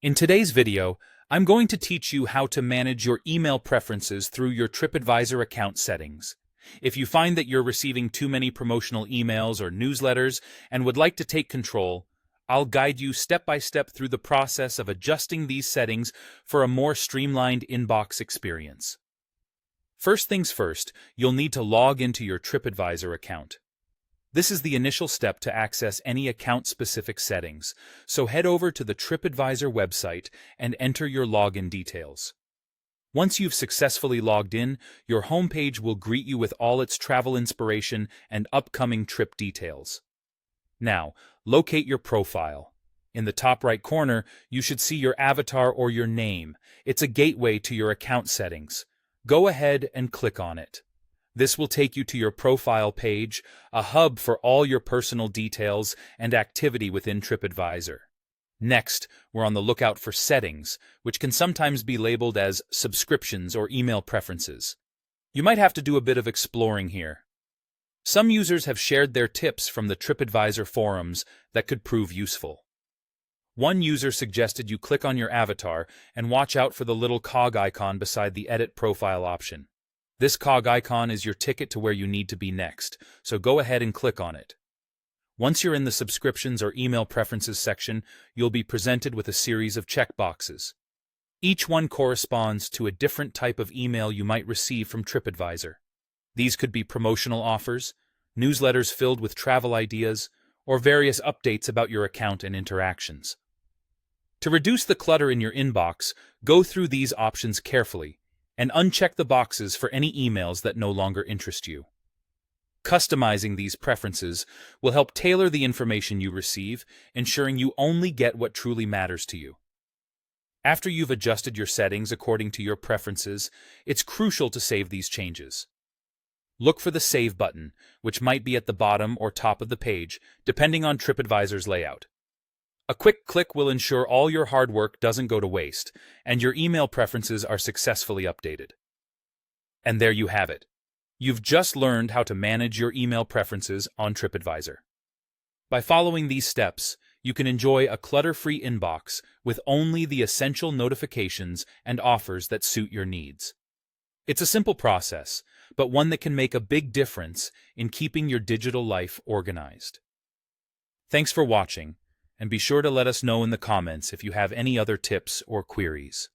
In today's video, I'm going to teach you how to manage your email preferences through your Tripadvisor account settings. If you find that you're receiving too many promotional emails or newsletters and would like to take control, I'll guide you step by step through the process of adjusting these settings for a more streamlined inbox experience. First things first, you'll need to log into your Tripadvisor account. This is the initial step to access any account-specific settings, so head over to the Tripadvisor website and enter your login details. Once you've successfully logged in, your homepage will greet you with all its travel inspiration and upcoming trip details. Now, locate your profile. In the top right corner, you should see your avatar or your name. It's a gateway to your account settings. Go ahead and click on it. This will take you to your profile page, a hub for all your personal details and activity within Tripadvisor. Next, we're on the lookout for settings, which can sometimes be labeled as subscriptions or email preferences. You might have to do a bit of exploring here. Some users have shared their tips from the Tripadvisor forums that could prove useful. One user suggested you click on your avatar and watch out for the little cog icon beside the Edit Profile option. This cog icon is your ticket to where you need to be next, so go ahead and click on it. Once you're in the subscriptions or email preferences section, you'll be presented with a series of checkboxes. Each one corresponds to a different type of email you might receive from Tripadvisor. These could be promotional offers, newsletters filled with travel ideas, or various updates about your account and interactions. To reduce the clutter in your inbox, go through these options carefully and uncheck the boxes for any emails that no longer interest you. Customizing these preferences will help tailor the information you receive, ensuring you only get what truly matters to you. After you've adjusted your settings according to your preferences, it's crucial to save these changes. Look for the Save button, which might be at the bottom or top of the page, depending on Tripadvisor's layout. A quick click will ensure all your hard work doesn't go to waste, and your email preferences are successfully updated. And there you have it. You've just learned how to manage your email preferences on Tripadvisor. By following these steps, you can enjoy a clutter-free inbox with only the essential notifications and offers that suit your needs. It's a simple process, but one that can make a big difference in keeping your digital life organized. Thanks for watching, and be sure to let us know in the comments if you have any other tips or queries.